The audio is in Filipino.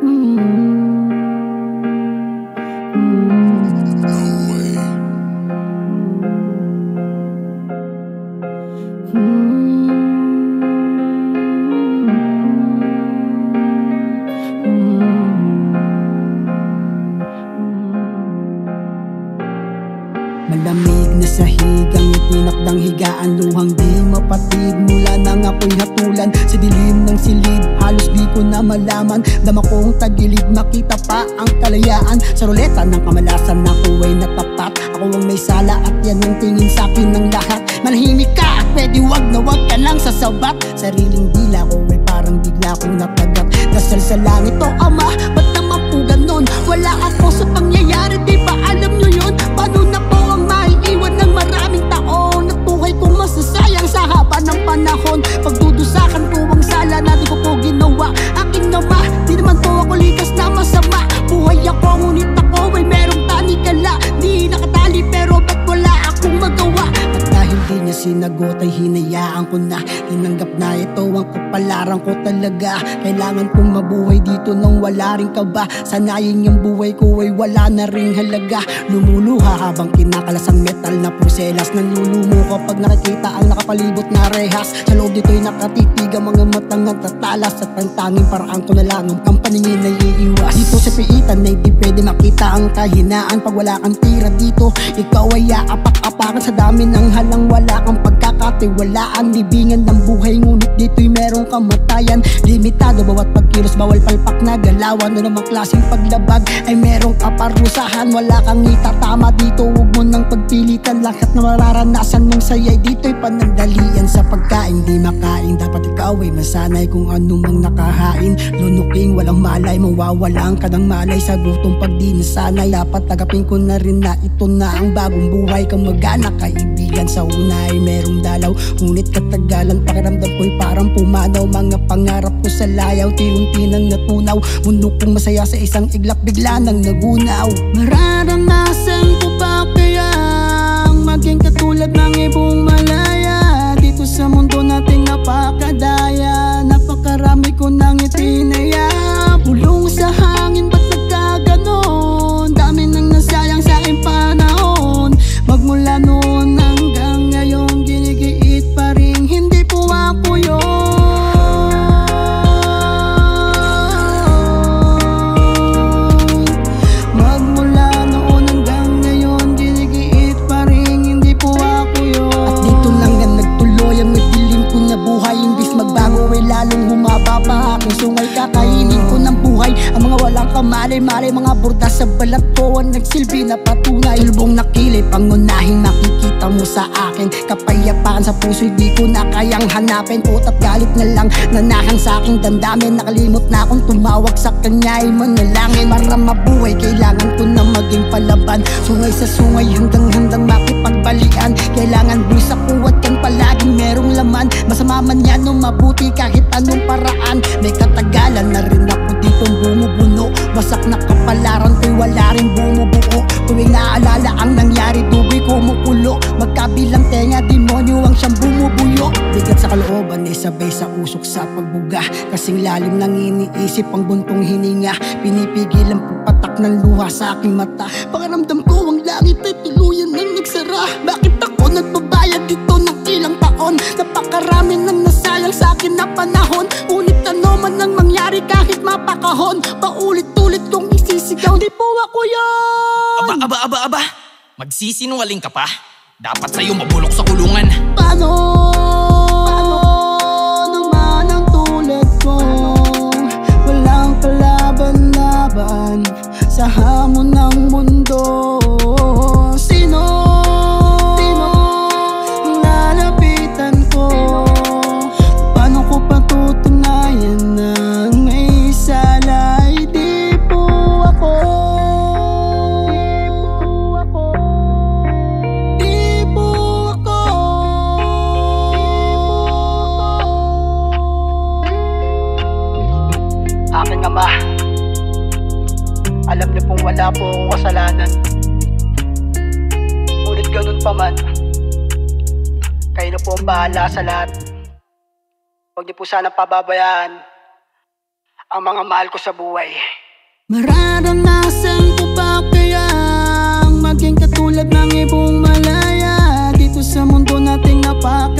Malamig na sahig ang itinakdang higaan, luhang di mapatid mula nang ako'y hatulan sa dilim ng silid. Halos di ko na malaman, dama kong tagilid, makita pa ang kalayaan. Sa ruleta ng kamalasan ako ay natapat, ako ang may sala at yan ang tingin sa'kin ng lahat. Manahimik ka at pwede wag na wag ka lang sasabat. Sariling dila ko ay parang bigla kong napagat. Dasal sa langit o ama, ba't naman po ganon? Wala ako sa pangyayari, di ba alam nyo yun? Paano na po ang maiiwan ng maraming taon? At buhay kong masasayang sa haba ng panahon. Pagdudusakan ko ang sala na di ko po ginawa. Aking nama, di naman po ako likas na masama. Buhay ako, ngunit ako ay merong tanikala. Di nakatali pero ba't wala akong magawa? At dahil di niya sinagot ay hinayaan ko na. Tinanggap na ito ang kapalaran ko talaga. Kailangan kong mabuhay dito nang wala rin kaba. Sanayin yung buhay ko ay wala na ring halaga. Lumuluha habang kinakalas ang metal na porselas. Nanlulumo kapag nakikita ang nakapalibot na rehas. Sa loob dito'y nakatitig ang mga matang nagtatalas. At ang tanging paraan ko na lang ang paningin na iiwas. Dito sa piitan ay di pwede makita ang kahinaan. Pag wala kang tira dito, ikaw ay aapak-apakan sa dami ng halang. Wala kang pagkakatiwalaan, libingan ng buhay, ngunit dito'y merong kamatayan. Limitado bawat pagkilos, bawal palpak na galawan. Ano namang klaseng paglabag ay merong kaparusahan. Wala kang itatama dito, huwag mo nang pagpilitan. Lahat na mararanasan mong sayay dito'y panandalian. Sa pagkain di makain, dapat ikaw ay masanay kung ano mang nakahain. Lunuking walang malay, mawawalan ka ng malay sa gutom pag di nasanay. Dapat tagapin ko na rin na ito na ang bagong buhay. Kamag-anak, kaibigan, sa una ay merong dalaw, ngunit katagalan pakiramdam ko'y parang pumanaw. Mga pangarap ko sa layaw, tiunti nang natunaw. Mundo kong masaya sa isang iglap, bigla nang nagunaw. Mararanasan ko ba kayang maging katulad ng ibong malaya? Dito sa mundo nating napakadaya, napakarami ko nang itinaya. Pulong sa hangin, ba't nagkaganon? Dami nang nasayang sa aking panahon. Magmula noon hanggang ngayon, ginigiit pa rin, hindi po ako yun. Magmula noon hanggang ngayon, ginigiit pa rin, hindi po ako yun. At dito lang na nagtuloy ang nagdilim ko na buhay. Imbis magbago ay lalong humaba pa aking sungay. Kakainin ko ng buhay ang mga walang kamalay-malay. Mga burda sa balat ko ang nagsilbi na patunay. Tulbong nakilay, pangunahing makikita mo sa akin. Kapayapaan sa puso'y di ko na kayang hanapin. Utat galit na lang nanahang sa aking damdamin. Nakalimot na akong tumawag sa kanya ay manalangin. Para mabuhay kailangan ko na maging palaban. Sungay sa sungay hanggang makipagbalian. Kailangan buwis ako at yan palaging merong laman. Masama man yan o mabuti kahit anong paraan. May katagalan na rin ako ditong bumubuno. Wasak na kapalaran ko'y wala rin bumubuo. Tuwing naaalala ang nangyari, tubig kumukulo. Magkabilang tenga, demonyo ang siyang bumubuyo. Bigat sa kalooban ay sabay sa usok sa pagbuga. Kasing lalim nang iniisip ang buntong hininga. Pinipigil ang pagpatak ng luha sa aking mata. Pakiramdam ko ang langit ay tuluyan nang nagsara. Bakit ako nagbabayad dito ng ilang taon? Napakarami nang nasayang sa akin na panahon. Ngunit ano man ang mangyari kahit mapakahon, paulit-ulit kong isisigaw, di po ako yun. Aba, magsisinungaling ka pa? Dapat sa'yo mabulok sa kulungan. Paano naman ang tulad ko? Walang kalaban-laban sa hamon ng mundo. Sino ang lalapitan ko? Paano ko patutunayan na may sala? Ay di po ako. Aking ama, alam niyo pong wala po akong kasalanan. Ngunit ganun pa man, kayo na po ang bahala sa lahat. Huwag niyo po sana pababayaan ang mga mahal ko sa buhay. Mararanasan ko ba kayang maging katulad ng ibong malaya dito sa mundo nating napaka